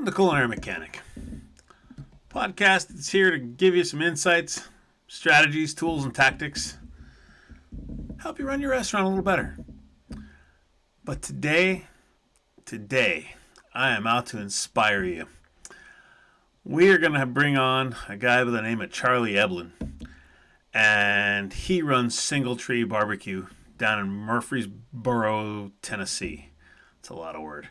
the Culinary Mechanic podcast. It's here to give you some insights, strategies, tools, and tactics. Help you run your restaurant a little better. But today, I am out to inspire you. We are going to bring on a guy by the name of Charlie Eblen. And he runs Single Tree Barbecue down in Murfreesboro, Tennessee. It's a lot of word.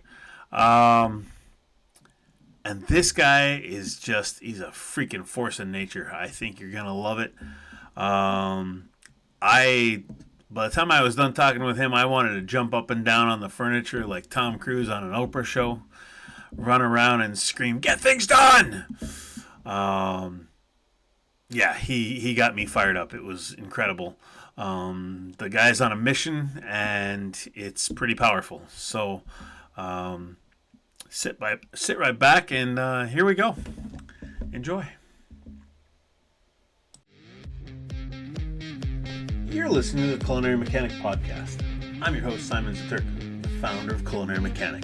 And this guy is he's a freaking force in nature. I think you're going to love it. By the time I was done talking with him, I wanted to jump up and down on the furniture like Tom Cruise on an Oprah show, run around and scream, "Get things done!" Yeah, he got me fired up. It was incredible. The guy's on a mission, and it's pretty powerful. So sit right back, and here we go. Enjoy. You're listening to the Culinary Mechanic podcast. I'm your host, Simon Zaturka, the founder of Culinary Mechanic,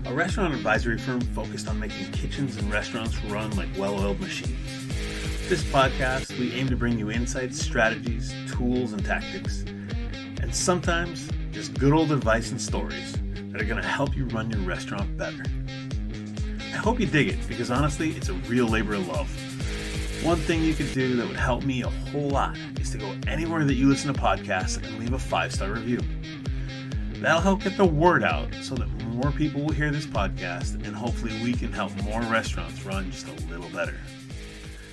a restaurant advisory firm focused on making kitchens and restaurants run like well-oiled machines. This podcast, we aim to bring you insights, strategies, tools, and tactics, and sometimes just good old advice and stories that are going to help you run your restaurant better. I hope you dig it, because honestly, it's a real labor of love. One thing you could do that would help me a whole lot is to go anywhere that you listen to podcasts and leave a 5-star review. That'll help get the word out so that more people will hear this podcast, and hopefully we can help more restaurants run just a little better.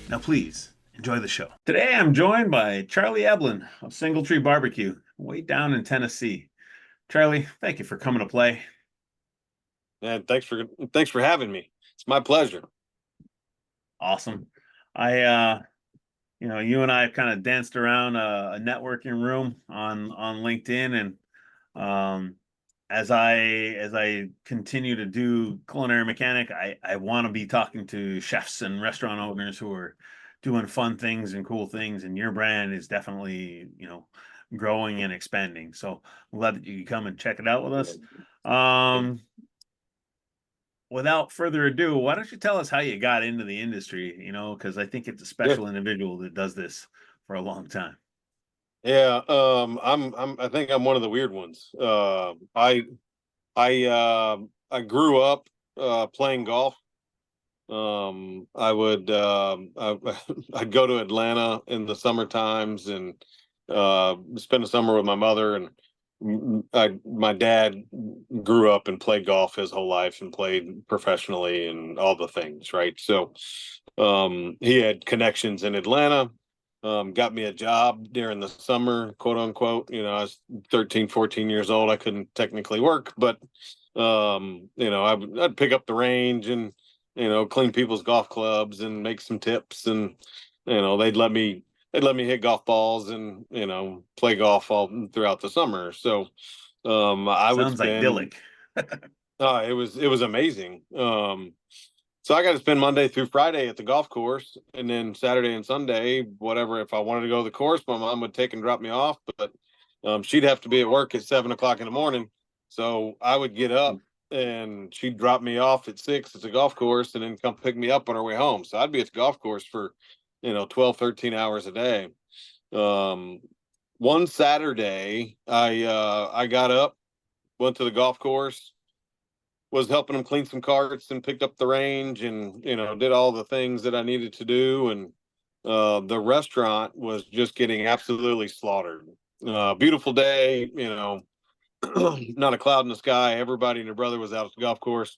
Now please, enjoy the show. Today I'm joined by Charlie Eblen of Single Tree Barbecue, way down in Tennessee. Charlie, thank you for coming to play. And thanks for having me. It's my pleasure. Awesome. You and I kind of danced around a networking room on LinkedIn, and as I continue to do Culinary Mechanic, I want to be talking to chefs and restaurant owners who are doing fun things and cool things, and your brand is definitely, growing and expanding. So I'm glad that you can come and check it out with us. Without further ado, why don't you tell us how you got into the industry? Because I think it's a special individual that does this for a long time. Yeah, I think I'm one of the weird ones. I grew up playing golf. I'd go to Atlanta in the summer times and spend the summer with my mother, and my dad grew up and played golf his whole life and played professionally and all the things, right? So he had connections in Atlanta, got me a job during the summer, quote unquote. I was 13, 14 years old. I couldn't technically work, but I'd pick up the range and clean people's golf clubs and make some tips, and they'd let me hit golf balls and play golf all throughout the summer. So I would Sounds idyllic. It was amazing. So I got to spend Monday through Friday at the golf course, and then Saturday and Sunday, whatever. If I wanted to go to the course, my mom would take and drop me off, but she'd have to be at work at 7:00 in the morning. So I would get up and she'd drop me off at 6 at the golf course, and then come pick me up on our way home. So I'd be at the golf course for 12, 13 hours a day. One Saturday, I got up, went to the golf course, was helping them clean some carts and picked up the range, and did all the things that I needed to do. And the restaurant was just getting absolutely slaughtered. Beautiful day, not a cloud in the sky. Everybody and their brother was out at the golf course.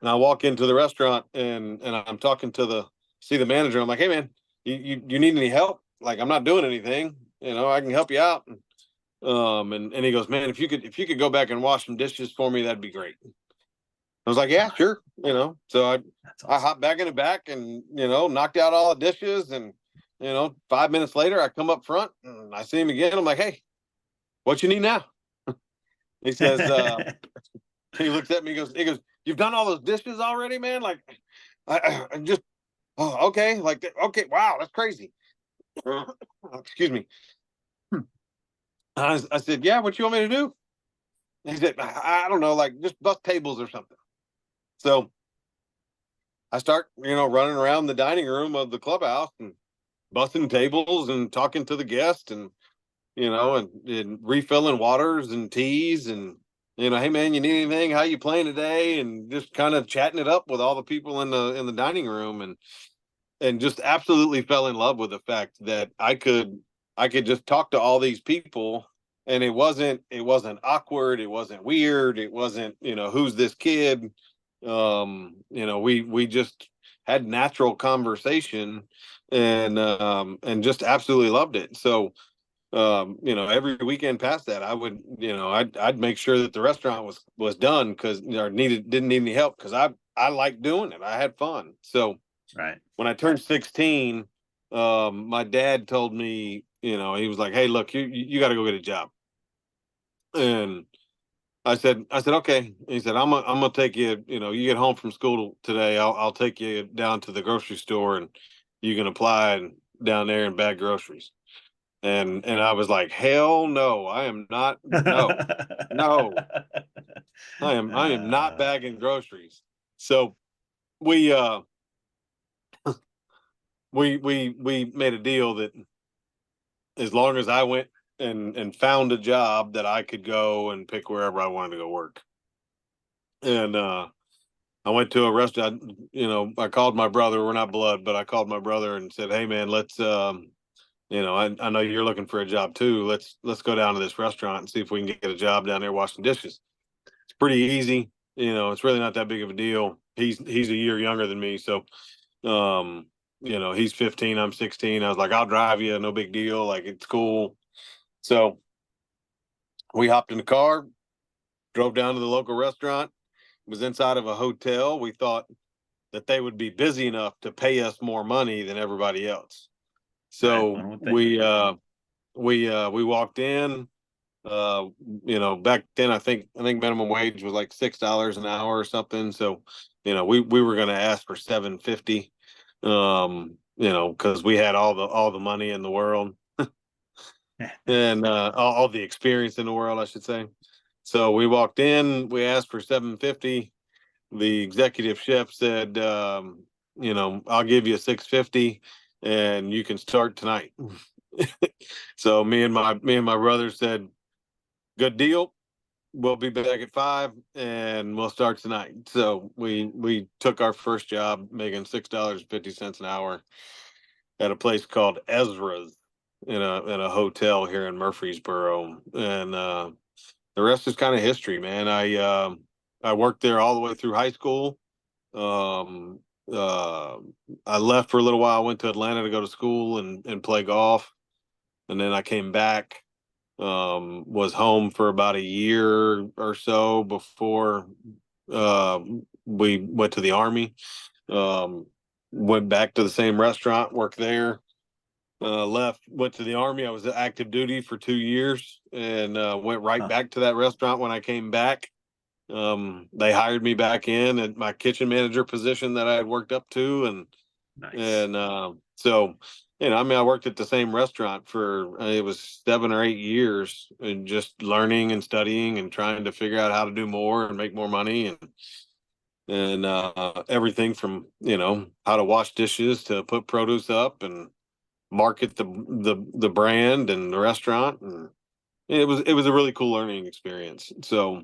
And I walk into the restaurant, and I'm talking to the manager. I'm like, "Hey man, you need any help? Like, I'm not doing anything. I can help you out." And he goes, "Man, if you could go back and wash some dishes for me, that'd be great." I was like, "Yeah, sure." So I hopped back in the back and knocked out all the dishes, and 5 minutes later I come up front and I see him again. I'm like, "Hey, what you need now?" He says, he looks at me, he goes, "You've done all those dishes already, man? Like, I just, oh, okay, like, okay, wow, that's crazy." Excuse me. I said, "Yeah, what you want me to do?" He said, "I don't know, like just bus tables or something." So I start, running around the dining room of the clubhouse and busting tables and talking to the guests and, and refilling waters and teas and, hey man, you need anything? How you playing today? And just kind of chatting it up with all the people in the dining room and just absolutely fell in love with the fact that I could just talk to all these people and it wasn't awkward, it wasn't weird, it wasn't, who's this kid? We just had natural conversation and just absolutely loved it. So every weekend past that, I would, I'd make sure that the restaurant was done because didn't need any help because I liked doing it. I had fun. So Right. when I turned 16, my dad told me, he was like, "Hey, look, you got to go get a job." And I said, okay. He said, I'm gonna take you. You get home from school today. I'll take you down to the grocery store and you can apply down there and bag groceries. And I was like, hell no, I am not. No, no, I am not Uh, bagging groceries. So we we made a deal that as long as I went and found a job that I could go and pick wherever I wanted to go work. And I went to a restaurant, I called my brother, we're not blood, but I called my brother and said, "Hey man, let's I know you're looking for a job too. Let's go down to this restaurant and see if we can get a job down there washing dishes." It's pretty easy. It's really not that big of a deal. He's a year younger than me, so um, he's 15, I'm 16. I was like, "I'll drive you, no big deal. Like it's cool." So we hopped in the car, drove down to the local restaurant. It was inside of a hotel. We thought that they would be busy enough to pay us more money than everybody else. right. So One would think. we walked in. Back then I think minimum wage was like $6 an hour or something. So, we were going to ask for 750. Because we had all the money in the world and all the experience in the world, I should say. So we walked in, we asked for 750. The executive chef said, "I'll give you 650 and you can start tonight." So me and my brother said, "Good deal. We'll be back at 5 and we'll start tonight." So we took our first job making $6.50 an hour at a place called Ezra's in a hotel here in Murfreesboro. And the rest is kind of history, man. I worked there all the way through high school. Um, uh, I left for a little while. I went to Atlanta to go to school and play golf, and then I came back. Was home for about a year or so before uh, we went to the army. Um, Went back to the same restaurant, worked there. Left, went to the army. I was active duty for 2 years, and went right Huh. back to that restaurant when I came back. They hired me back in at my kitchen manager position that I had worked up to, and Nice. and so I mean, I worked at the same restaurant for it was 7 or 8 years, and just learning and studying and trying to figure out how to do more and make more money and everything from how to wash dishes to put produce up and market the brand and the restaurant. And it was a really cool learning experience. So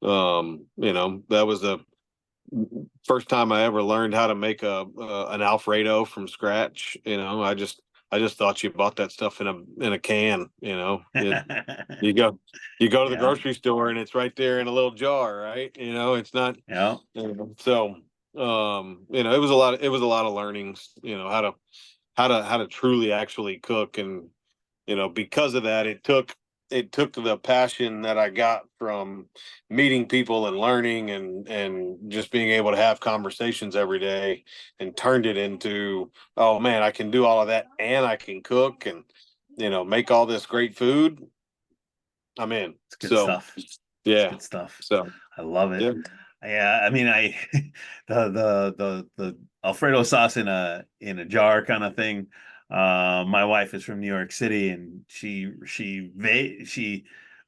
that was the first time I ever learned how to make an Alfredo from scratch. I just thought you bought that stuff in a can. You go you go to the Yeah. grocery store and it's right there in a little jar, right? It's not. Yeah. So it was a lot of learnings. How to truly actually cook. And because of that, it took the passion that I got from meeting people and learning and just being able to have conversations every day, and turned it into, oh man, I can do all of that and I can cook and make all this great food. I'm in. It's good So stuff. It's yeah. good stuff. So I love it. yeah. Yeah, I mean, I the Alfredo sauce in a jar kind of thing. My wife is from New York City, and she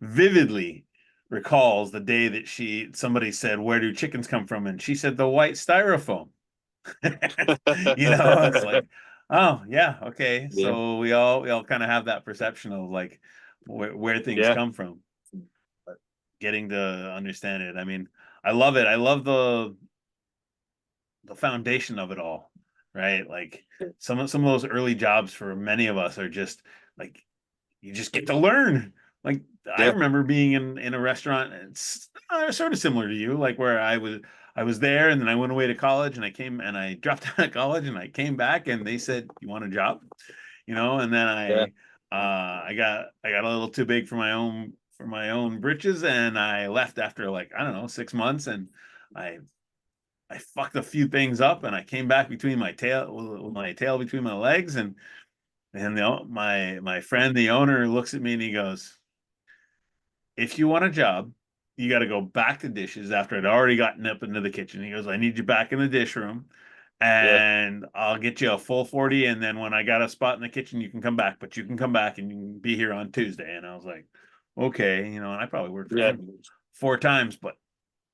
vividly recalls the day that somebody said, "Where do chickens come from?" And she said, "The white styrofoam." It's like, oh yeah, okay. Yeah. So we all kind of have that perception of like where things Yeah. come from, but getting to understand it. I mean, I love it. I love the foundation of it all, right? Like some of those early jobs for many of us are just like you just get to learn. Like I Yeah. remember being in a restaurant. It's sort of similar to you, like where I was there, and then I went away to college, and I dropped out of college, and I came back, and they said, "You want a job?" And then Yeah. I got a little too big for my own britches, and I left after like I don't know 6 months, and I I fucked a few things up, and I came back between my tail between my legs, and my friend, the owner, looks at me and he goes, "If you want a job, you got to go back to dishes." After I'd already gotten up into the kitchen, he goes, "I need you back in the dish room, Yeah. and I'll get you a full 40. And then when I got a spot in the kitchen, you can come back, but you can come back and you can be here on Tuesday." And I was like, "Okay," and I probably worked for Yeah. him 4 times, but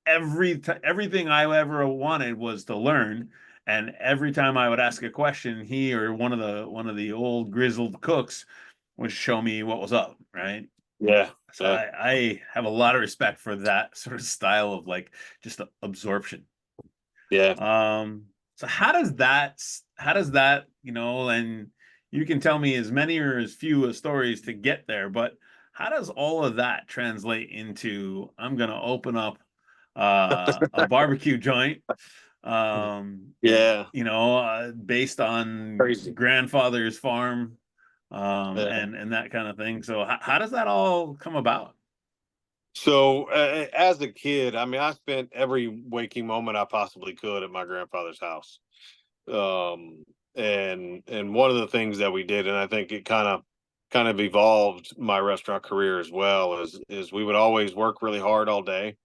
everything I ever wanted was to learn. And every time I would ask a question, he or one of the old grizzled cooks would show me what was up, right? Yeah. So Yeah. I have a lot of respect for that sort of style of like just absorption. Yeah. So how does that, and you can tell me as many or as few as stories to get there, but how does all of that translate into I'm gonna open up a barbecue joint, um, Yeah. based on Crazy. grandfather's farm, Yeah. and that kind of thing. So how does that all come about? So as a kid, I mean, I spent every waking moment I possibly could at my grandfather's house. Um, and one of the things that we did, and I think it kind of evolved my restaurant career as well, is we would always work really hard all day.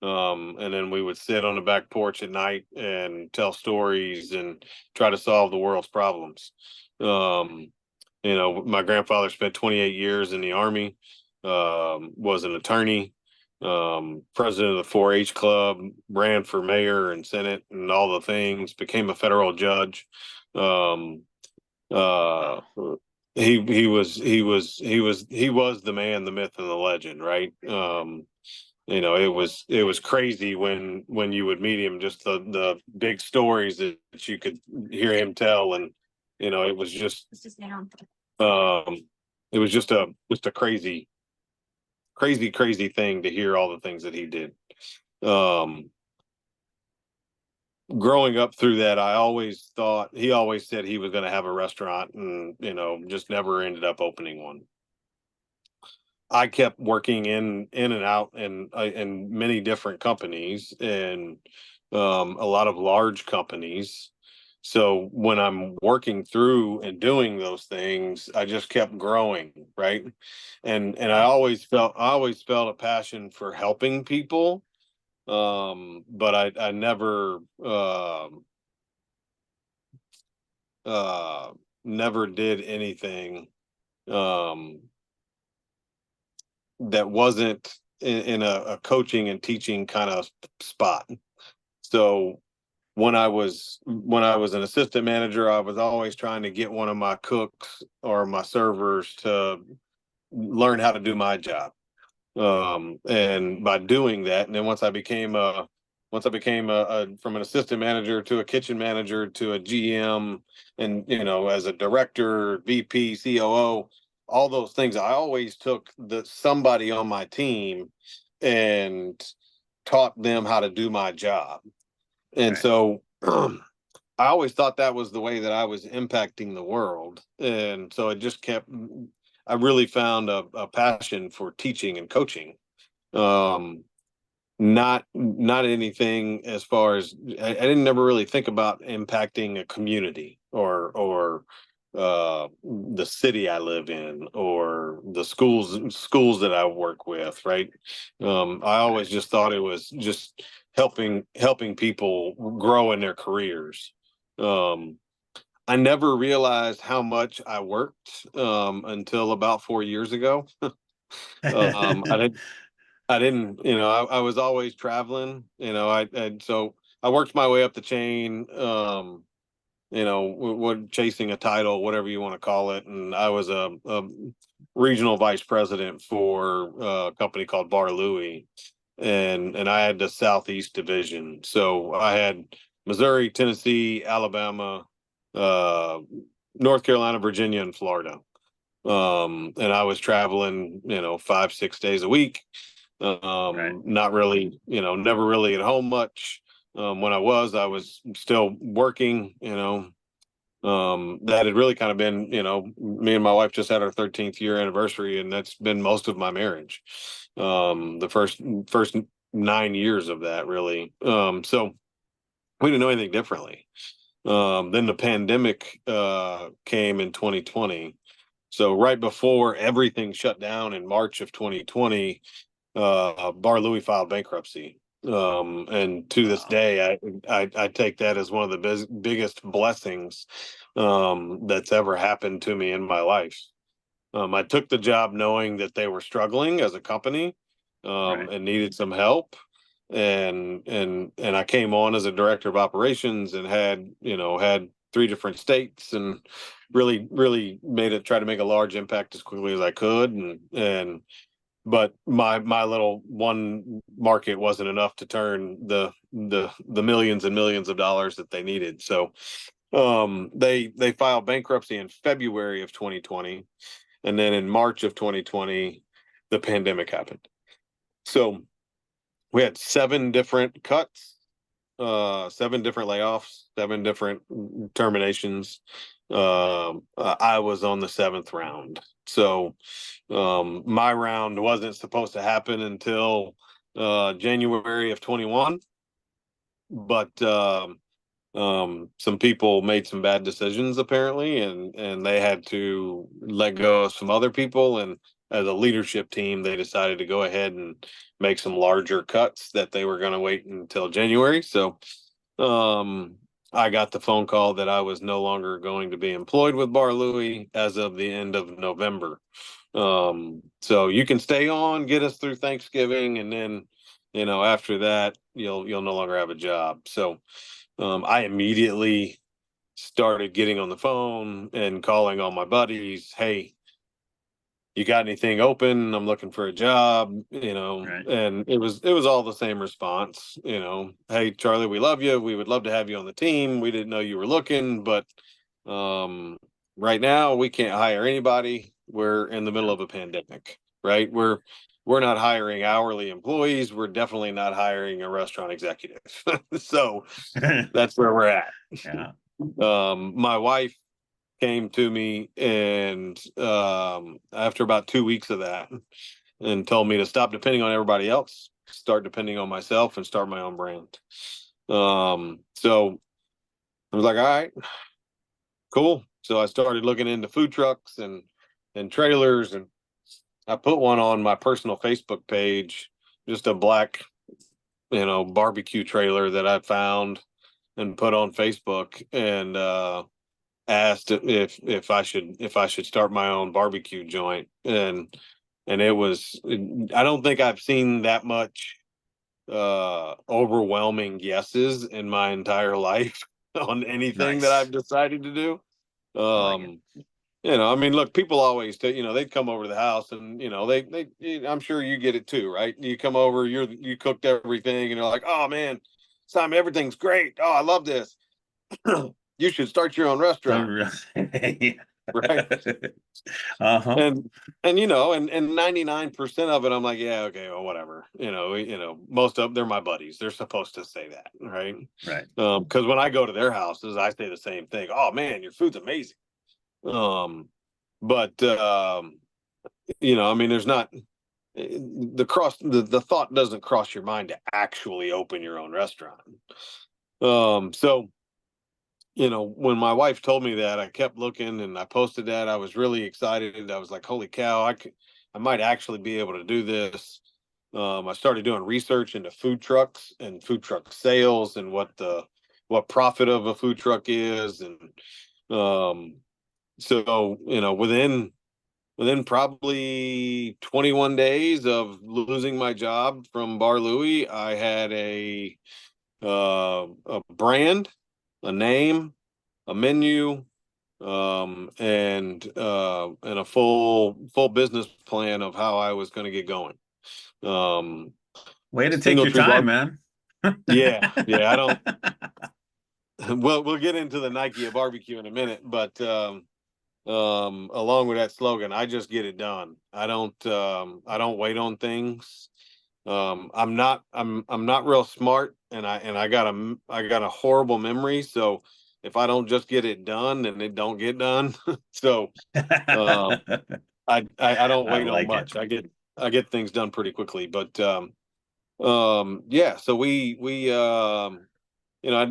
And then we would sit on the back porch at night and tell stories and try to solve the world's problems. Um, my grandfather spent 28 years in the Army, was an attorney, president of the 4-H club, ran for mayor and Senate and all the things, became a federal judge. Um, uh, he was the man, the myth, and the legend, right? It was crazy when you would meet him, just the big stories that you could hear him tell, and it was just um it was just a crazy thing to hear all the things that he did. um Growing up through that, I always thought he always said he was going to have a restaurant, and just never ended up opening one. I kept working in and out in many different companies, and a lot of large companies. So when I'm working through and doing those things, I just kept growing, right? And I Wow. always felt a passion for helping people, but I never uh, never did anything um, that wasn't in a coaching and teaching kind of spot. So when I was an assistant manager, I was always trying to get one of my cooks or my servers to learn how to do my job. And by doing that, and then once I became from an assistant manager to a kitchen manager to a GM, and as a director, VP, COO, all those things, I always took somebody on my team and taught them how to do my job. And Right. so I always thought that was the way that I was impacting the world. And so it just I really found a passion for teaching and coaching. Um, not anything as far as I didn't never really think about impacting a community or the city I live in or the schools that I work with, right? I always Right. just thought it was just helping people grow in their careers. um I never realized how much I worked until about 4 years ago. I didn't I didn't, I was always traveling, so I worked my way up the chain, what chasing a title, whatever you want to call it. And I was a regional vice president for a company called Bar Louie, and I had the Southeast division. So I had Missouri, Tennessee, Alabama, uh, North Carolina, Virginia, and Florida. And I was traveling, 5, 6 days a week. Right. Not really, never really at home much. When I was still working, that had really kind of been, me and my wife just had our 13th year anniversary, and that's been most of my marriage. The first 9 years of that, really. So we didn't know anything differently. Then the pandemic came in 2020. So right before everything shut down in March of 2020, Bar Louie filed bankruptcy. And to this Wow. day, I take that as one of the biggest blessings that's ever happened to me in my life. I took the job knowing that they were struggling as a company, Right. and needed some help. And I came on as a director of operations and had 3 different states, and really try to make a large impact as quickly as I could. But my little one market wasn't enough to turn the millions and millions of dollars that they needed. So they filed bankruptcy in February of 2020, and then in March of 2020 the pandemic happened. So we had 7 different cuts, 7 different layoffs, 7 different terminations. I was on the 7th round. So my round wasn't supposed to happen until January of 21, but some people made some bad decisions apparently, and they had to let go of some other people. And as a leadership team, they decided to go ahead and make some larger cuts that they were going to wait until January. So I got the phone call that I was no longer going to be employed with Bar Louie as of the end of November. So you can stay on, get us through Thanksgiving, and then, after that, you'll no longer have a job. So I immediately started getting on the phone and calling all my buddies. Hey, you got anything open? I'm looking for a job, Right. and it was all the same response. Hey, Charlie, we love you. We would love to have you on the team. We didn't know you were looking, but um, right now we can't hire anybody. We're in the middle of a pandemic, right? We're not hiring hourly employees. We're definitely not hiring a restaurant executive. So that's where we're at. Yeah. My wife came to me, and after about 2 weeks of that, and told me to stop depending on everybody else, start depending on myself, and start my own brand. So I was like, all right, cool. So I started looking into food trucks and trailers, and I put one on my personal Facebook page, just a black, barbecue trailer that I found and put on Facebook, and asked if I should start my own barbecue joint. And it was, I don't think I've seen that much overwhelming yeses in my entire life on anything that Nice. I've decided to do. I like it. um I mean, look, people always they'd come over to the house, and I'm sure you get it too, right? You come over, you cooked everything, and you're like, oh man, Simon, everything's great, oh, I love this. You should start your own restaurant. Yeah. Right. Uh-huh. And 99% of it, I'm like, yeah, okay, well, whatever. Most of they're my buddies. They're supposed to say that, right? Right. Because when I go to their houses, I say the same thing. Oh man, your food's amazing. But I mean, there's not the thought doesn't cross your mind to actually open your own restaurant. So when my wife told me that, I kept looking, and I posted that. I was really excited. I was like, holy cow, I might actually be able to do this. I started doing research into food trucks and food truck sales, and what profit of a food truck is. And um, so, within probably 21 days of losing my job from Bar Louie, I had a a brand, a name, a menu, and a full business plan of how I was going to get going. Um, Way to take Single your tree time, bar. man. Yeah, yeah. I don't. Well, we'll get into the Nike of barbecue in a minute, but along with that slogan, I just get it done. I don't wait on things. I'm not real smart, and I got a horrible memory. So if I don't just get it done, then it don't get done. So um, I don't I wait on like it. much. I get things done pretty quickly. But yeah. So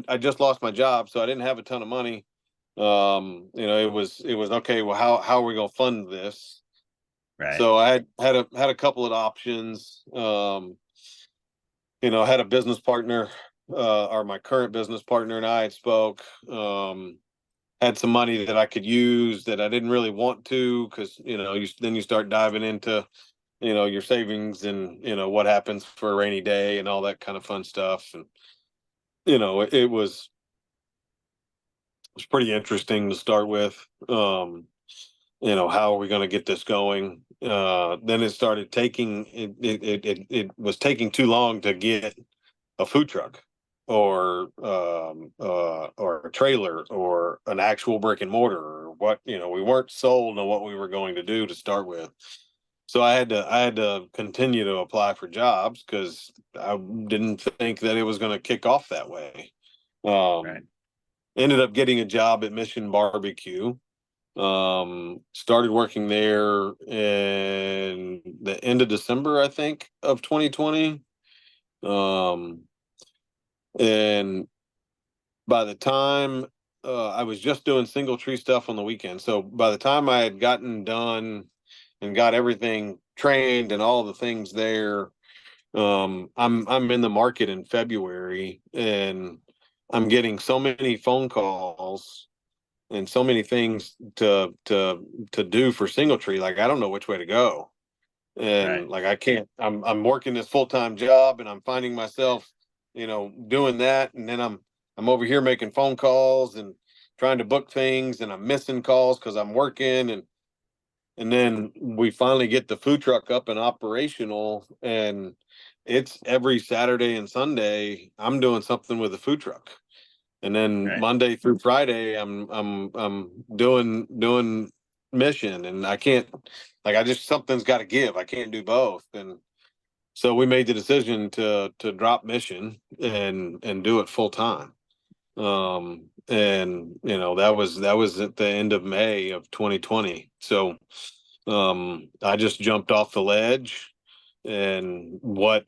I just lost my job, so I didn't have a ton of money. It was okay. Well, how are we gonna fund this? Right. So I had a couple of options. Had a business partner, or my current business partner and I had spoke. Had some money that I could use that I didn't really want to, because then you start diving into your savings, and what happens for a rainy day and all that kind of fun stuff. And it was pretty interesting to start with. How are we going to get this going? Then it started taking it was taking too long to get a food truck, or a trailer, or an actual brick and mortar, or what. We weren't sold on what we were going to do to start with. So I had to continue to apply for jobs, because I didn't think that it was going to kick off that way. Right. Um, Ended up getting a job at Mission Barbecue. Started working there in the end of December, I think, of 2020. Um, and by the time I was just doing single tree stuff on the weekend. So by the time I had gotten done and got everything trained and all the things there, I'm in the market in February, and I'm getting so many phone calls and so many things to do for single tree. Like, I don't know which way to go. Right. And like, I can't. I'm working this full-time job, and I'm finding myself, doing that, and then I'm over here making phone calls and trying to book things, and I'm missing calls because I'm working. And then we finally get the food truck up and operational, and it's every Saturday and Sunday I'm doing something with the food truck. And then Right. Monday through Friday I'm doing mission. And I can't, like, I just, something's got to give. I can't do both. And so we made the decision to drop mission and do it full time. And that was at the end of May of 2020. So I just jumped off the ledge. And what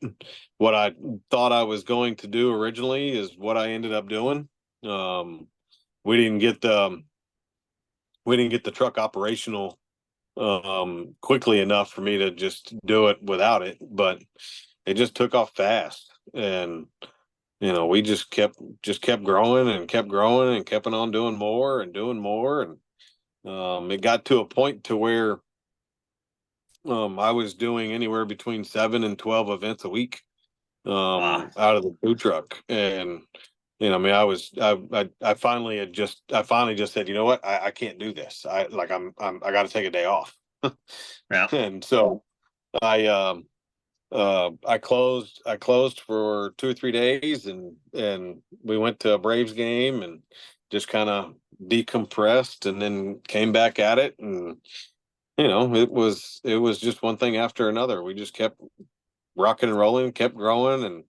I thought I was going to do originally is what I ended up doing. Um, we didn't get the we didn't get the truck operational quickly enough for me to just do it without it, but it just took off fast. And we just kept growing and kept growing and kept on doing more and doing more. And it got to a point to where I was doing anywhere between 7 and 12 events a week, Wow. out of the food truck. And I mean, I finally just said, you know what, I can't do this. I got to take a day off. Yeah. And so I closed for 2 or 3 days, and we went to a Braves game and just kind of decompressed, and then came back at it. And it was just one thing after another. We just kept rocking and rolling, kept growing, and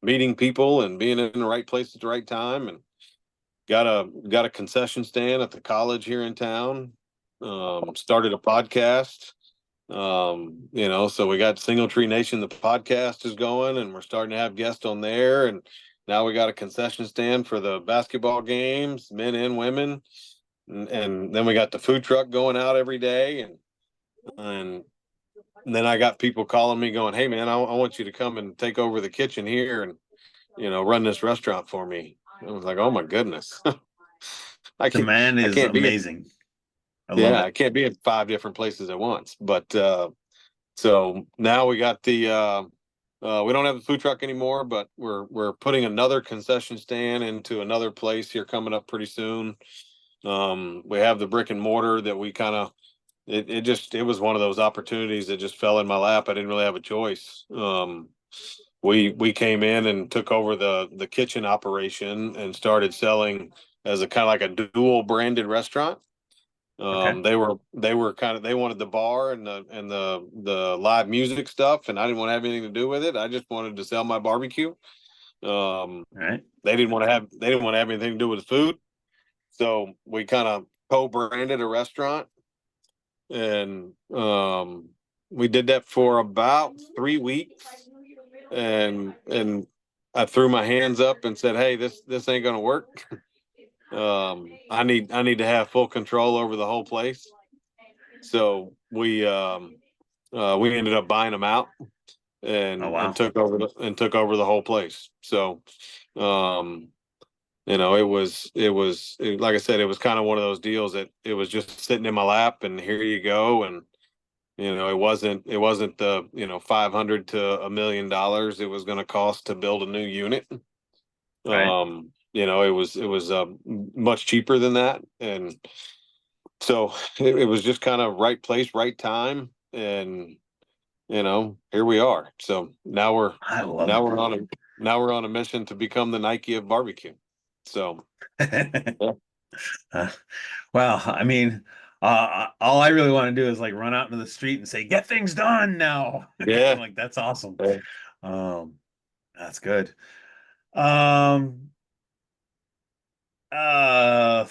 meeting people, and being in the right place at the right time. And got a concession stand at the college here in town. Started a podcast. So we got Single Tree Nation, the podcast is going, and we're starting to have guests on there. And now we got a concession stand for the basketball games, men and women. And then we got the food truck going out every day. And then I got people calling me going, "Hey man, I want you to come and take over the kitchen here, and run this restaurant for me." I was like, "Oh my goodness." I can't Demand I is can't be at amazing. I love yeah, it. I can't be at 5 different places at once. But so now we got We don't have the food truck anymore, but we're putting another concession stand into another place here coming up pretty soon. We have the brick and mortar that we kind of it was one of those opportunities that just fell in my lap. I didn't really have a choice. We came in and took over the kitchen operation and started selling as a kind of like a dual branded restaurant. Okay. They were kind of, they wanted the bar and the live music stuff, and I didn't want to have anything to do with it. I just wanted to sell my barbecue. All right. They didn't want to have anything to do with the food. So we kind of co-branded a restaurant, and we did that for about 3 weeks, and I threw my hands up and said, "Hey, this ain't gonna work. I need to have full control over the whole place." So we ended up buying them out Oh, and wow. took over the whole place. So um, like I said, it was kind of one of those deals that it was just sitting in my lap, and here you go. And it wasn't the 500 to $1 million it was going to cost to build a new unit. Right. It was much cheaper than that, and so it was just kind of right place, right time, and here we are. So I love now we're on a now we're on a mission to become the Nike of barbecue. So it. yeah, Uh, well, I mean, all I really want to do is like run out into the street and say, "Get things done now." yeah. Like that's awesome. Yeah. Um, that's good. Um, uh,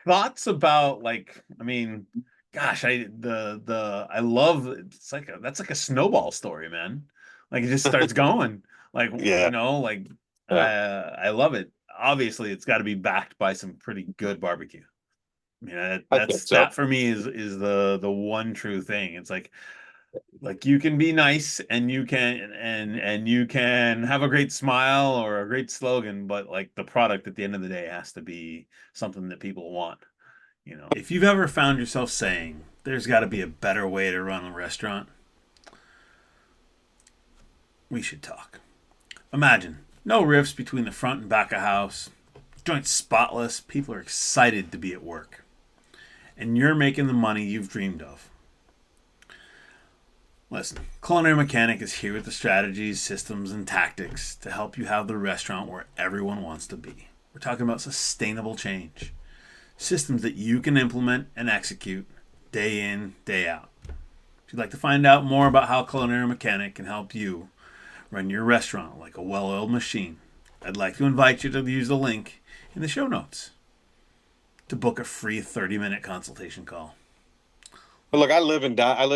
thoughts about like, I mean, gosh, I love it's like that's like a snowball story, man. Like it just starts going. Like, Yeah. like Yeah. I love it. Obviously, it's got to be backed by some pretty good barbecue. I mean, I think so. that for me is the one true thing. It's like you can be nice and you can and you can have a great smile or a great slogan, but like the product at the end of the day has to be something that people want. If you've ever found yourself saying, "There's got to be a better way to run a restaurant," we should talk. Imagine no rifts between the front and back of house, joint spotless. People are excited to be at work, and you're making the money you've dreamed of. Listen, Culinary Mechanic is here with the strategies, systems, and tactics to help you have the restaurant where everyone wants to be. We're talking about sustainable change, systems that you can implement and execute day in, day out. If you'd like to find out more about how Culinary Mechanic can help you run your restaurant like a well oiled machine, I'd like to invite you to use the link in the show notes to book a free 30-minute consultation call. But look, I live and die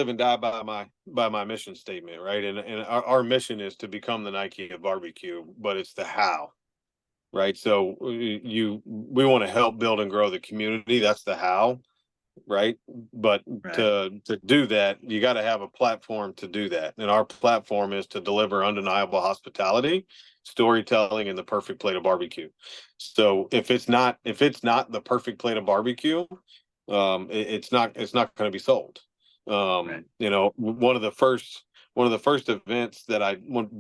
by my mission statement, right? And our mission is to become the Nike of barbecue, but it's the how, right? So we want to help build and grow the community. That's the how, right? But Right. to do that, you got to have a platform to do that. And our platform is to deliver undeniable hospitality, storytelling, and the perfect plate of barbecue. So if it's not the perfect plate of barbecue, it's not going to be sold. Right. One of the first one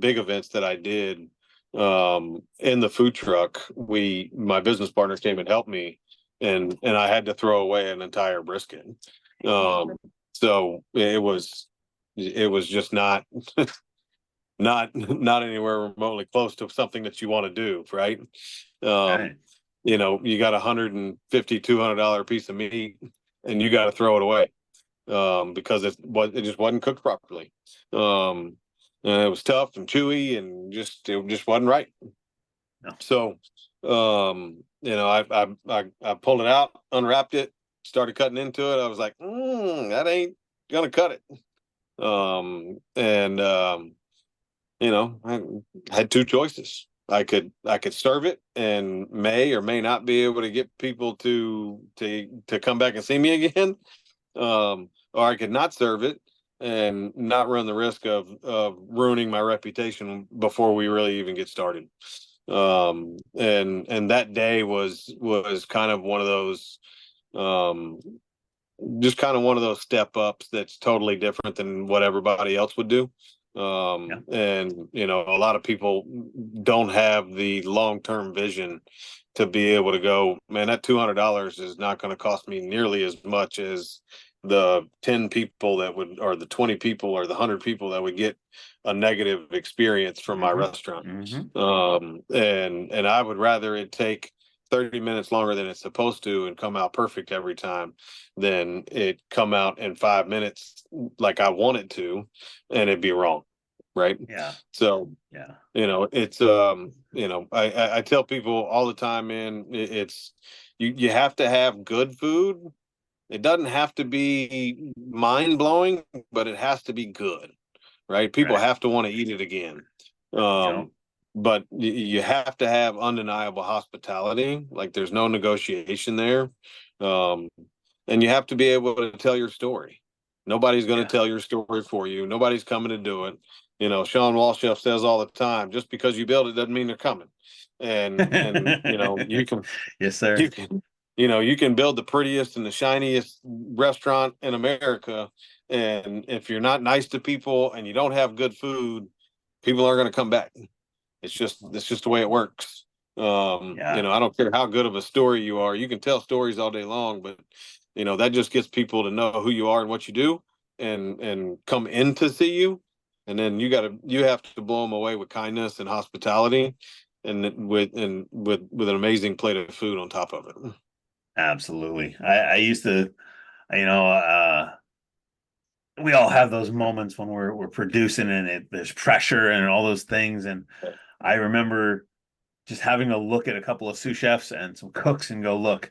big events that I did in the food truck, my business partner came and helped me, and I had to throw away an entire brisket. So it was just not anywhere remotely close to something that you want to do, right? Um, Right. you got $150-$200 piece of meat, and you got to throw it away because it just wasn't cooked properly. Um, and it was tough and chewy, and it just wasn't right. No. So, I pulled it out, unwrapped it, started cutting into it. I was like, that ain't gonna cut it. And I had two choices. I could serve it and may or may not be able to get people to come back and see me again. Or I could not serve it and not run the risk of ruining my reputation before we really even get started. And that day was kind of one of those um just kind of one of those step ups that's totally different than what everybody else would do. Yeah. And a lot of people don't have the long-term vision to be able to go, man, that $200 is not going to cost me nearly as much as the 10 people that would, or the 20 people or the 100 people that would get a negative experience from my restaurant. And I would rather it take 30 minutes longer than it's supposed to and come out perfect every time than it come out in 5 minutes like I want it to and it'd be wrong. Right. Yeah. So, Yeah. it's, I tell people all the time, man, it's, you have to have good food. It doesn't have to be mind blowing, but it has to be good. Right. People Right. have to want to eat it again. Yep. But you have to have undeniable hospitality. Like there's no negotiation there. Um, and you have to be able to tell your story. Nobody's going to Yeah. tell your story for you. Nobody's coming to do it. Sean Walchef says all the time, just because you build it doesn't mean they're coming. And you can, Yes, sir. you can build the prettiest and the shiniest restaurant in America, and if you're not nice to people and you don't have good food, people aren't going to come back. It's just the way it works. Yeah. I don't care how good of a story you are. You can tell stories all day long, but that just gets people to know who you are and what you do, and come in to see you. And then you have to blow them away with kindness and hospitality, and with an amazing plate of food on top of it. Absolutely. I used to, you know, we all have those moments when we're producing and there's pressure and all those things. And I remember just having a look at a couple of sous chefs and some cooks and go, look,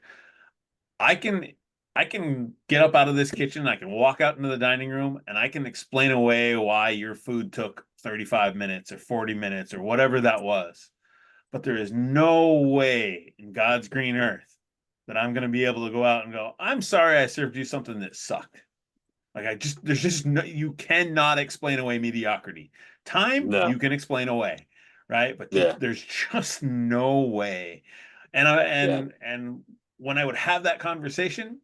I can I can get up out of this kitchen, I can walk out into the dining room, and I can explain away why your food took 35 minutes or 40 minutes or whatever that was. But there is no way in God's green earth that I'm going to be able to go out and go, I'm sorry I served you something that sucked. Like there's just no, you cannot explain away mediocrity. Time No. you can explain away, right? But Yeah. there's just no way. And I Yeah. and when I would have that conversation,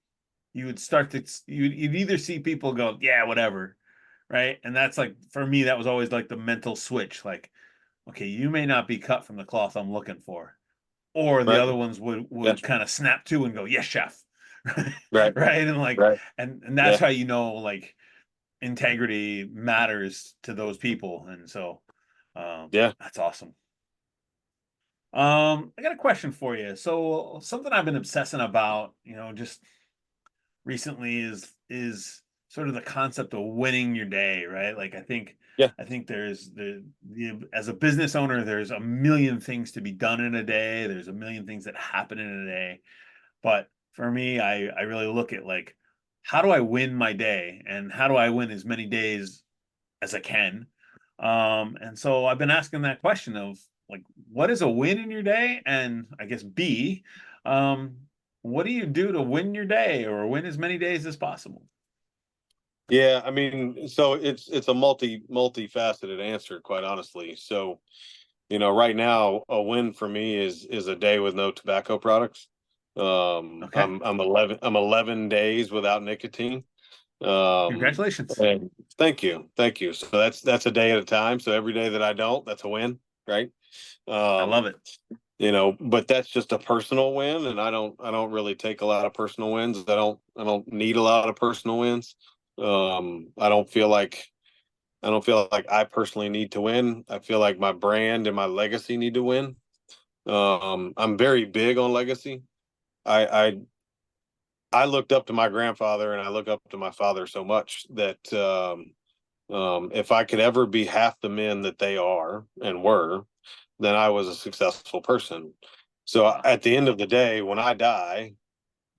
you would start to you'd either see people go, yeah, whatever, right? And that's like for me, that was always like the mental switch. Like, okay, you may not be cut from the cloth I'm looking for, or the Right. other ones Yeah. would kind of snap to and go, yes, chef, Right. right? And like, Right. and that's Yeah. how like integrity matters to those people, and so Yeah. that's awesome. I got a question for you. So something I've been obsessing about, just recently is sort of the concept of winning your day, right? Like Yeah. I think there's as a business owner, there's a million things to be done in a day. There's a million things that happen in a day. But for me, I really look at like how do I win my day and how do I win as many days as I can. And so I've been asking that question of like, what is a win in your day? And I guess B, um, what do you do to win your day or win as many days as possible? Yeah. I mean, so it's a multifaceted answer, quite honestly. So, right now a win for me is a day with no tobacco products. Okay. I'm 11 days without nicotine. Congratulations. And thank you. So that's a day at a time. So every day that I don't, that's a win, right? I love Um, it. but that's just a personal win, and I don't really take a lot of personal wins. I don't need a lot of personal wins. I don't feel like I personally need to win. I feel like my brand and my legacy need to win. I'm very big on legacy. I I looked up to my grandfather and I look up to my father so much that if I could ever be half the men that they are and were, then I was a successful person. So Wow. at the end of the day, when I die,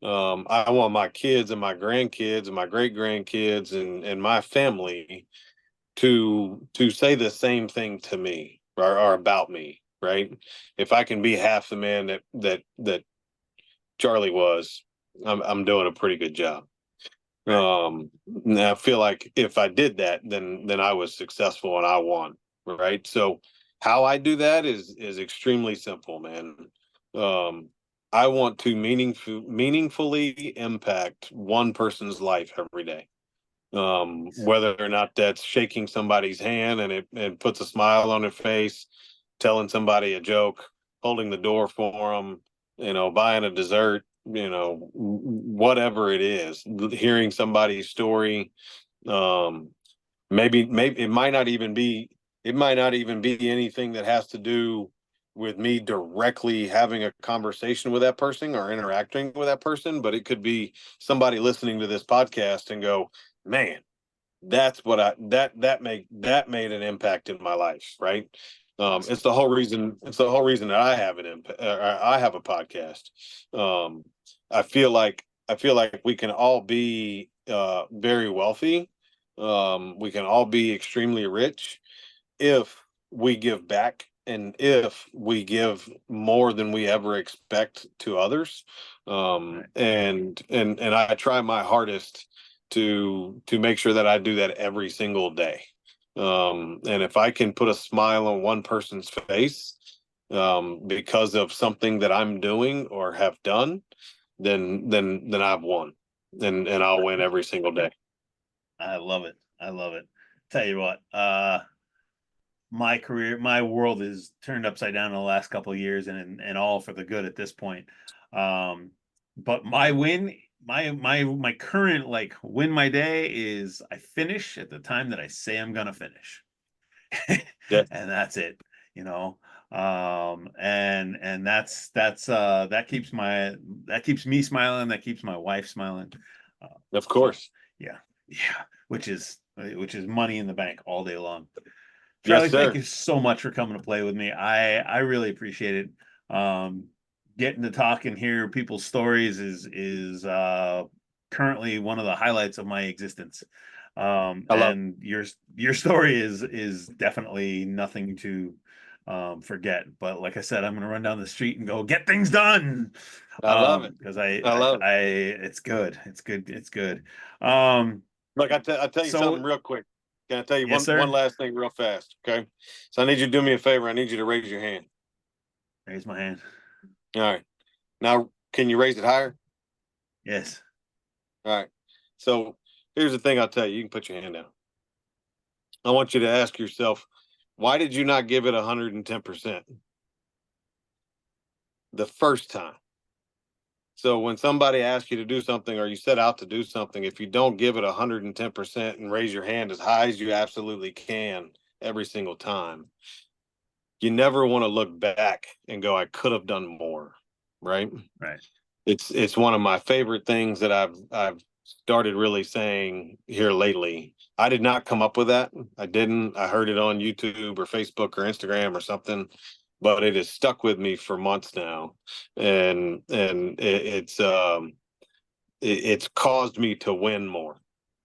I want my kids and my grandkids and my great grandkids and my family to say the same thing to me or about me, right? If I can be half the man that Charlie was, I'm doing a pretty good job. Right. And I feel like if I did that, then I was successful and I won, right? So how I do that is extremely simple, man. Um, I want to meaningfully impact one person's life every day. Whether or not that's shaking somebody's hand and it puts a smile on their face, telling somebody a joke, holding the door for them, buying a dessert, whatever it is, hearing somebody's story. Maybe it might not even be anything that has to do with me directly having a conversation with that person or interacting with that person, but it could be somebody listening to this podcast and go, man, that's what that made an impact in my life, right? Awesome. It's the whole reason that I have an impact. I have a podcast. um I feel like we can all be very wealthy. We can all be extremely rich if we give back and if we give more than we ever expect to others. Right. And I try my hardest to make sure that I do that every single day. And if I can put a smile on one person's face because of something that I'm doing or have done, then I've won, and I'll win every single day. I love it. I love it. Tell you what, my career, my world is turned upside down in the last couple of years, and all for the good at this point. Um, but my win, my current like win my day is I finish at the time that I say I'm gonna finish. Yeah, And that's it, you know. And that keeps me smiling, that keeps my wife smiling. of So course. yeah, yeah, which is money in the bank all day long. Yes, Charlie, thank sir. you so much for coming to play with me. I really appreciate it. Getting to talk and hear people's stories is currently one of the highlights of my existence. I love And your story is definitely nothing to forget. But like I said, I'm gonna run down the street and go get things done. I love it. Because I love it. it's good. It's good. It's good. Um, Look, I'll tell you so something real quick. Can I tell you yes, one sir. last thing real fast? Okay. So I need you to do me a favor. I need you to raise your hand. Raise my hand. All right. Now, can you raise it higher? Yes. All right. So here's the thing I'll tell you. You can put your hand down. I want you to ask yourself, why did you not give it 110% the first time? So when somebody asks you to do something or you set out to do something, if you don't give it 110% and raise your hand as high as you absolutely can every single time, you never want to look back and go, I could have done more. Right. Right. It's one of my favorite things that I've started really saying here lately. I did not come up with that. I didn't. I heard it on YouTube or Facebook or Instagram or something, but it has stuck with me for months now, and it's caused me to win more.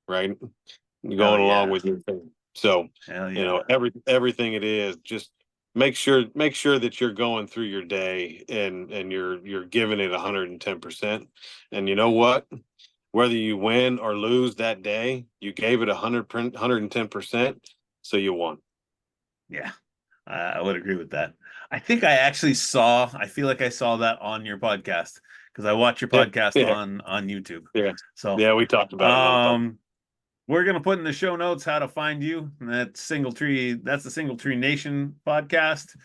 Right, Hell going along yeah. with your thing. So Hell yeah. everything it is, just make sure that you're going through your day and you're giving it 110%. And you know what? Whether you win or lose that day, you gave it 110%, so you won. Yeah. I would agree with that. I feel like I saw that on your podcast because I watch your Yeah, podcast yeah, on YouTube. yeah, So, yeah. We talked about it on the podcast. um, we're gonna put in the show notes how to find you. That's the Single Tree Nation podcast.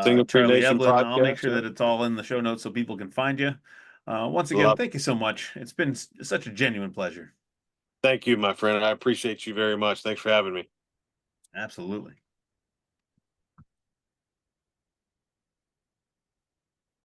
Single Tree Charlie Nation Eblen. I'll make podcast. sure Yeah. that it's all in the show notes so people can find you. Once again, Love. thank you so much. It's been such a genuine pleasure. Thank you, my friend. I appreciate you very much. Thanks for having me. Absolutely.